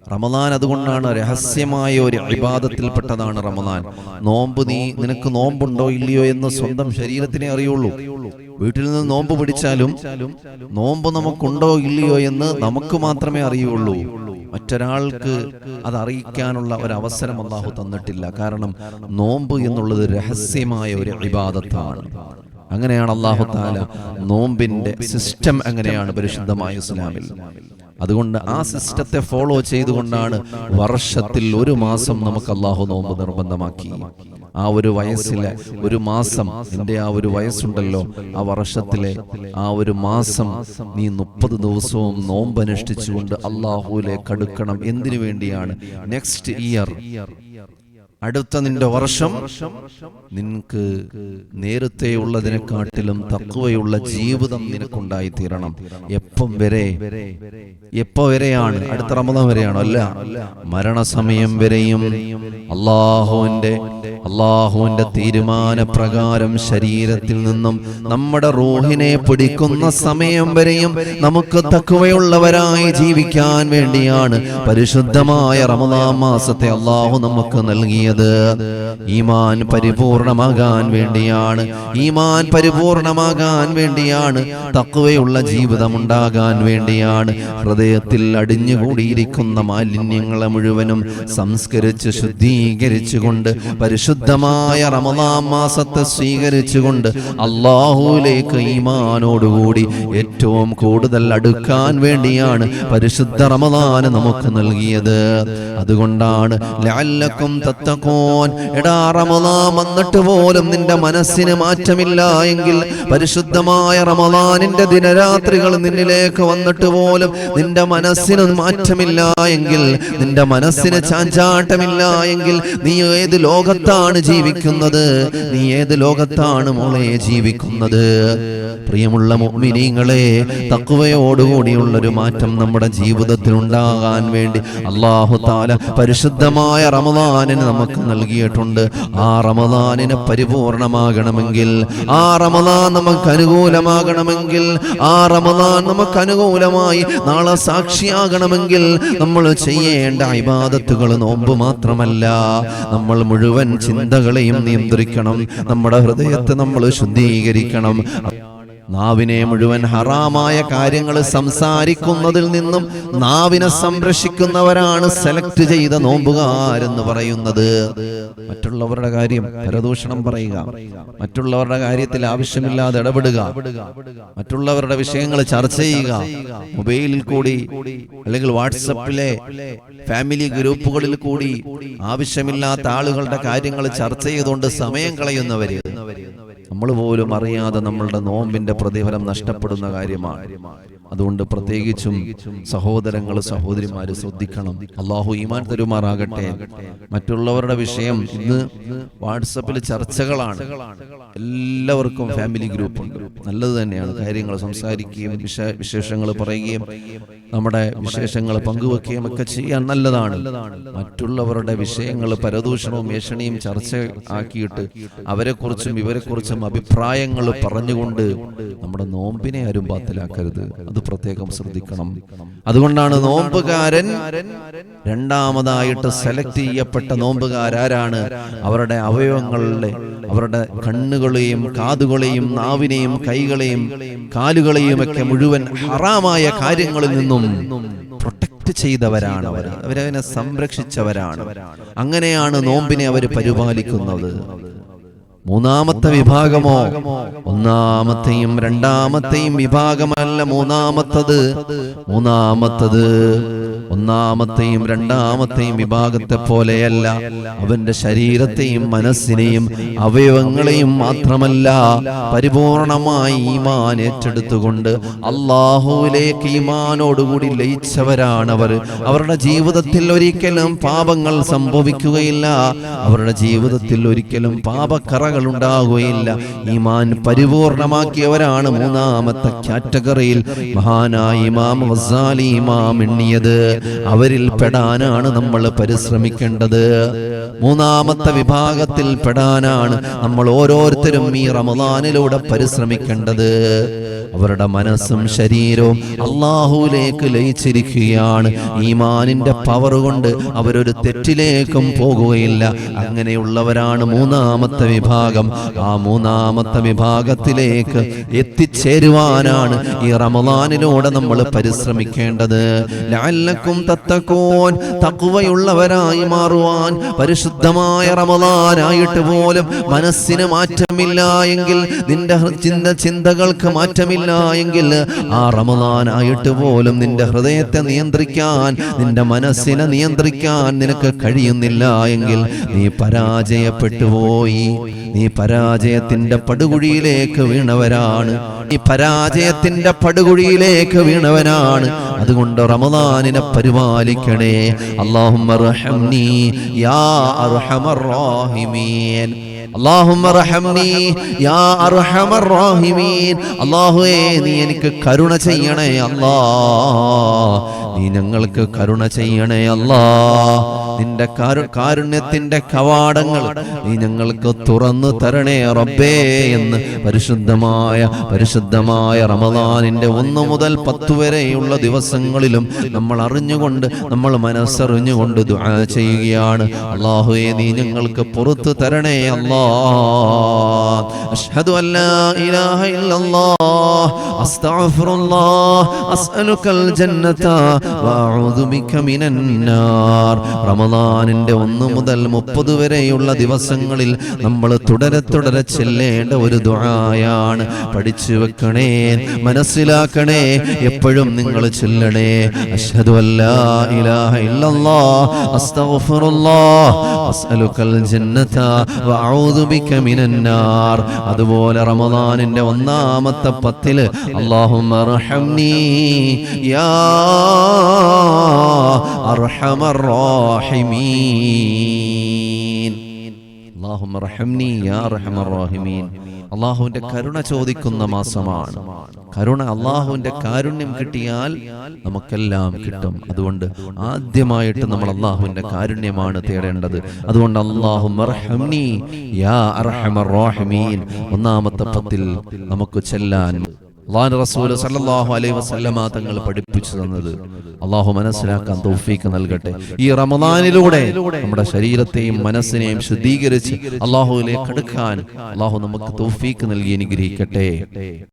റമദാൻ അതുകൊണ്ടാണ് രഹസ്യമായ ഒരു ഇബാദത്തിൽപ്പെട്ടതാണ് റമദാൻ. നോമ്പ് നിനക്ക് നോമ്പുണ്ടോ ഇല്ലയോ എന്ന് സ്വന്തം ശരീരത്തിനെ അറിയുള്ളൂ. വീട്ടിൽ നിന്ന് നോമ്പ് പിടിച്ചാലും നോമ്പ് നമുക്കുണ്ടോ ഇല്ലയോ എന്ന് നമുക്ക് മാത്രമേ അറിയുള്ളൂ. മറ്റൊരാൾക്ക് അത് അറിയിക്കാനുള്ള ഒരു അവസരം അല്ലാഹു തന്നിട്ടില്ല. കാരണം നോമ്പ് എന്നുള്ളത് രഹസ്യമായ ഒരു ഇബാദത്താണ്. അങ്ങനെയാണ് അല്ലാഹു തആല നോമ്പിന്റെ സിസ്റ്റം അങ്ങനെയാണ് പരിശുദ്ധമായ ഇസ്ലാമിൽ. അതുകൊണ്ട് ആ സിസ്റ്റത്തെ ഫോളോ ചെയ്തുകൊണ്ടാണ് വർഷത്തിൽ ഒരു മാസം നമുക്ക് അല്ലാഹു നോമ്പ് നിർബന്ധമാക്കി. ആ ഒരു വയസ്സിലെ ഒരു മാസം, നിന്റെ ആ ഒരു വയസ്സുണ്ടല്ലോ, ആ വർഷത്തിലെ ആ ഒരു മാസം നീ 30 ദിവസവും നോമ്പനുഷ്ഠിച്ചുകൊണ്ട് അല്ലാഹുവിലേക്ക് അടുക്കണം. എന്തിനു വേണ്ടിയാണ്? നെക്സ്റ്റ് ഇയർ, അടുത്ത നിന്റെ വർഷം നിനക്ക് നേരത്തെ ഉള്ളതിനെക്കാട്ടിലും തഖ്വയുള്ള ജീവിതം നിനക്കുണ്ടായി തീരണം. എപ്പോ വരെയാണ്? അടുത്ത റമദാൻ വരെയാണോ? അല്ല, മരണസമയം വരെയും അള്ളാഹുവിന്റെ തീരുമാന പ്രകാരം ശരീരത്തിൽ നിന്നും നമ്മുടെ റൂഹിനെ പിടിക്കുന്ന സമയം വരെയും നമുക്ക് തഖ്വയുള്ളവരായി ജീവിക്കാൻ വേണ്ടിയാണ് പരിശുദ്ധമായ റമദാൻ മാസത്തെ അള്ളാഹു നമുക്ക് നൽകിയത്. ഈമാൻ പരിപൂർണമാകാൻ വേണ്ടിയാണ്. ഈമാൻ പരിപൂർണമാകാൻ വേണ്ടിയാണ്. തഖ്വയുള്ള ജീവിതം ഉണ്ടാകാൻ വേണ്ടിയാണ്. ഹൃദയത്തിൽ അടിഞ്ഞുകൂടിയിരിക്കുന്ന മാലിന്യങ്ങളെ മുഴുവനും സംസ്കരിച്ച് ശുദ്ധീകരിച്ചുകൊണ്ട് പരിശുദ്ധമായ റമദാൻ മാസത്തെ സ്വീകരിച്ചുകൊണ്ട് അല്ലാഹുവിലേക്ക് ഈമാനോടുകൂടി ഏറ്റവും കൂടുതൽ അടുക്കാൻ വേണ്ടിയാണ് പരിശുദ്ധ റമദാൻ നമുക്ക് നൽകിയത്. അതുകൊണ്ടാണ് ലഅല്ലക്കും തത്തഖൂൻ. എടാ, റമദാൻ വന്നിട്ട് പോലും നിന്റെ മനസ്സിന് മാറ്റമില്ല എങ്കിൽ, പരിശുദ്ധമായ റമദാനിന്റെ ദിനരാത്രികൾ നിന്നിലേക്ക് വന്നിട്ട് പോലും നിന്റെ മനസ്സിന് മാറ്റമില്ല എങ്കിൽ, നിന്റെ മനസ്സിന് ചാഞ്ചാട്ടമില്ല എങ്കിൽ, നീ ഏത് ലോകത്താണ് ജീവിക്കുന്നത്? നീ ഏത് ലോകത്താണ് മോളെ ജീവിക്കുന്നത്? പ്രിയമുള്ള മുഅ്മിനീങ്ങളെ, തഖ്വയോടുകൂടിയുള്ളൊരു മാറ്റം നമ്മുടെ ജീവിതത്തിൽ ഉണ്ടാകാൻ വേണ്ടി അല്ലാഹു തആല പരിശുദ്ധമായ റമദാനിനെ നമുക്ക് നൽകിയിട്ടുണ്ട്. ആ റമദാനിനെ പരിപൂർണമാകണമെങ്കിൽ, ആ റമദാൻ നമുക്ക് അനുകൂലമാകണമെങ്കിൽ, ആ റമദാൻ നമുക്ക് അനുകൂലമായി നാളെ സാക്ഷിയാകണമെങ്കിൽ നമ്മൾ ചെയ്യേണ്ട ഇബാദത്തുകൾ നോമ്പ് മാത്രമല്ല, നമ്മൾ മുഴുവൻ ചിന്തകളെയും നിയന്ത്രിക്കണം. നമ്മുടെ ഹൃദയത്തെ നമ്മൾ ശുദ്ധീകരിക്കണം. നാവിനെ മുഴുവൻ ഹറാമായ കാര്യങ്ങൾ സംസാരിക്കുന്നതിൽ നിന്നും നാവിനെ സംരക്ഷിക്കുന്നവരാണ് സെലക്ട് ചെയ്ത നോമ്പുകാരെന്ന് പറയുന്നത്. മറ്റുള്ളവരുടെ കാര്യം പരദൂഷണം പറയുക, മറ്റുള്ളവരുടെ കാര്യത്തിൽ ആവശ്യമില്ലാതെ ഇടപെടുക, മറ്റുള്ളവരുടെ വിഷയങ്ങൾ ചർച്ച ചെയ്യുക, മൊബൈലിൽ കൂടി അല്ലെങ്കിൽ വാട്സപ്പിലെ ഫാമിലി ഗ്രൂപ്പുകളിൽ കൂടി ആവശ്യമില്ലാത്ത ആളുകളുടെ കാര്യങ്ങൾ ചർച്ച ചെയ്തുകൊണ്ട് സമയം കളയുന്നവര്, നമ്മൾ പോലും അറിയാതെ നമ്മളുടെ നോമ്പിന്റെ പ്രതിഫലം നഷ്ടപ്പെടുന്ന കാര്യമാണ്. അതുകൊണ്ട് പ്രത്യേകിച്ചും സഹോദരങ്ങൾ സഹോദരിമാര് ശ്രദ്ധിക്കണം. അല്ലാഹു ഈമാൻ തരുമാറാകട്ടെ. മറ്റുള്ളവരുടെ വിഷയം ഇന്ന് വാട്സപ്പിൽ ചർച്ചകളാണ്. എല്ലാവർക്കും ഫാമിലി ഗ്രൂപ്പുണ്ട്, നല്ലത് തന്നെയാണ്. കാര്യങ്ങൾ സംസാരിക്കുകയും വിശേഷങ്ങൾ പറയുകയും നമ്മുടെ വിശേഷങ്ങൾ പങ്കുവെക്കുകയും ഒക്കെ ചെയ്യാൻ നല്ലതാണ്. മറ്റുള്ളവരുടെ വിഷയങ്ങൾ പരദൂഷണവും ഏഷണിയും ചർച്ച ആക്കിയിട്ട് അവരെക്കുറിച്ചും ഇവരെക്കുറിച്ചും അഭിപ്രായങ്ങൾ പറഞ്ഞുകൊണ്ട് നമ്മുടെ നോമ്പിനെ ആരും ബാത്തിലാക്കരുത്. അത് പ്രത്യേകം ശ്രദ്ധിക്കണം. അതുകൊണ്ടാണ് നോമ്പുകാരൻ രണ്ടാമതായിട്ട് സെലക്ട് ചെയ്യപ്പെട്ട നോമ്പുകാരാരാണ്? അവരുടെ അവയവങ്ങളുടെ, അവരുടെ കണ്ണുകളെയും കാതുകളെയും നാവിനെയും കൈകളെയും കാലുകളെയും ഒക്കെ മുഴുവൻ ഹറാമായ കാര്യങ്ങളിൽ നിന്നും പ്രൊട്ടക്ട് ചെയ്തവരാണ്. അവരതിനെ സംരക്ഷിച്ചവരാണ്. അങ്ങനെയാണ് നോമ്പിനെ അവർ പരിപാലിക്കുന്നത്. മൂന്നാമത്തെ വിഭാഗമോ ഒന്നാമത്തെയും രണ്ടാമത്തെയും വിഭാഗമല്ല മൂന്നാമത്തത്. ഒന്നാമത്തെയും രണ്ടാമത്തെയും വിഭാഗത്തെ പോലെയല്ല. അവന്റെ ശരീരത്തെയും മനസ്സിനെയും അവയവങ്ങളെയും മാത്രമല്ല, പരിപൂർണമായി ഈമാൻ ഏറ്റെടുത്തുകൊണ്ട് അല്ലാഹുവിലേക്ക് ഈമാനോടുകൂടി ലയിച്ചവരാണവർ. അവരുടെ ജീവിതത്തിൽ ഒരിക്കലും പാപങ്ങൾ സംഭവിക്കുകയില്ല. അവരുടെ ജീവിതത്തിൽ ഒരിക്കലും പാപക്കറ കറകൾ ഉണ്ടാകുകയില്ല. ഈമാൻ പരിപൂർണമാക്കിയവരാണ് മൂന്നാമത്തെ കാറ്റഗറിയിൽ മഹാനായ ഇമാം ഗസാലി ഇമാം എണ്ണിയത്. അവരിൽ പെടാനാണ് നമ്മൾ പരിശ്രമിക്കേണ്ടത്. മൂന്നാമത്തെ വിഭാഗത്തിൽ പെടാനാണ് നമ്മൾ ഓരോരുത്തരും ഈ റമദാനിലൂടെ പരിശ്രമിക്കേണ്ടത്. അവരുടെ മനസ്സും ശരീരവും അല്ലാഹുവിലേക്ക് ലയിച്ചിരിക്കുകയാണ്. ഈമാനിന്റെ പവർ കൊണ്ട് അവരൊരു തെറ്റിലേക്കും പോകുകയില്ല. അങ്ങനെയുള്ളവരാണ് മൂന്നാമത്തെ വിഭാഗം. ആ മൂന്നാമത്തെ വിഭാഗത്തിലേക്ക് എത്തിച്ചേരുവാനാണ് ഈ റമദാനിലൂടെ നമ്മൾ പരിശ്രമിക്കേണ്ടത്. ലഅല്ലക്കും തത്തഖൂൻ, തഖ്വയുള്ളവരായി മാറുവാൻ. പരിശുദ്ധമായ റമദാനായിട്ട് പോലും മനസ്സിന് മാറ്റമില്ല എങ്കിൽ, നിന്റെ ചിന്തകൾക്ക് മാറ്റമില്ല എങ്കിൽ, ആ റമദാനായിട്ട് പോലും നിന്റെ ഹൃദയത്തെ നിയന്ത്രിക്കാൻ, നിന്റെ മനസ്സിനെ നിയന്ത്രിക്കാൻ നിനക്ക് കഴിയുന്നില്ല എങ്കിൽ നീ പരാജയപ്പെട്ടു പോയി. നീ പരാജയത്തിന്റെ പടുകുഴിയിലേക്ക് വീണവരാണ്. ഈ പരാജയത്തിന്റെ പടുകുഴിയിലേക്ക് വീണവനാണ്. അതുകൊണ്ട് റമദാനിനെ പരിപാലിക്കണേ. അല്ലാഹുമ്മ റഹംനി യാ അർഹമർ റഹീമീൻ. അല്ലാഹുമ്മ റഹംനി യാ അർഹമർ റഹീമീൻ. അല്ലാഹുവേ, നീ എനിക്ക് കരുണ ചെയ്യണേ അല്ലാ. നീ ഞങ്ങൾക്ക് കരുണ ചെയ്യണേ അല്ലാ. നിന്റെ കാരുണ്യത്തിന്റെ കവാടങ്ങൾ നീ ഞങ്ങൾക്ക് തുറന്നു തരണേ റബ്ബേ എന്ന് പരിശുദ്ധമായ റമദാനിന്റെ 1 മുതൽ 10 വരെയുള്ള ദിവസങ്ങളിലും നമ്മൾ അറിഞ്ഞുകൊണ്ട്, നമ്മൾ മനസ്സറിഞ്ഞുകൊണ്ട് ദുആ ചെയ്യുകയാണ്. അല്ലാഹുവേ, നീ ഞങ്ങൾക്ക് പുറത്തു തരണേ അല്ലാ. അഷ്ഹദു അല്ലാ ഇലാഹ ഇല്ലല്ലാഹ് അസ്തഗ്ഫിറുല്ലാഹ് അസ്അലുകൽ ജന്നത വഅഊദു ബിക മിനൻ നാർ. റമദാനിന്റെ 1 മുതൽ 30 വരെയുള്ള ദിവസങ്ങളിൽ നമ്മൾ തുടരെ ചെല്ലേണ്ട ഒരു ദുആയാണ്. പഠിച്ചു വെക്കണേ, മനസ്സിലാക്കണേ, എപ്പോഴും നിങ്ങൾ ചൊല്ലണേ. അഷ്ഹദു അല്ലാ ഇലാഹ ഇല്ലല്ലാഹ് അസ്തഗ്ഫിറുല്ലാഹ് അസ്അലുകൽ ജന്നത വഅഊദു ബിക മിനൻ നാർ. അതുപോലെ റമദാനിന്റെ 1-ാമത്തെ 10 അല്ലാഹുമ്മ റഹംനി യാ അർഹമർ റഹീമീൻ. അല്ലാഹുമ്മ റഹംനി യാ അർഹമർ റഹീമീൻ. അല്ലാഹുവിന്റെ കരുണ ചോദിക്കുന്ന മാസമാണ്. അല്ലാഹുവിന്റെ കാരുണ്യം കിട്ടിയാൽ നമുക്കെല്ലാം കിട്ടും. അതുകൊണ്ട് ആദ്യമായിട്ട് നമ്മൾ അല്ലാഹുവിന്റെ കാരുണ്യമാണ് തേടേണ്ടത്. അതുകൊണ്ട് അല്ലാഹുമ്മ റഹംനി യാ അർഹമർ റഹീമീൻ 1-ാമത്തെ 10 നമുക്ക് ചെല്ലാൻ അല്ലാഹുവിന്റെ റസൂൽ സല്ലല്ലാഹു അലൈഹി വസല്ലമ തങ്ങൾ പഠിപ്പിച്ചു തന്നത് അല്ലാഹു മനസ്സിലാക്കാൻ തൗഫീഖ് നൽകട്ടെ. ഈ റമദാനിലൂടെ നമ്മുടെ ശരീരത്തെയും മനസ്സിനെയും ശുദ്ധീകരിച്ച് അല്ലാഹുവിലേക്ക് അടുക്കാൻ അല്ലാഹു നമുക്ക് തൗഫീഖ് നൽകി അനുഗ്രഹിക്കട്ടെ.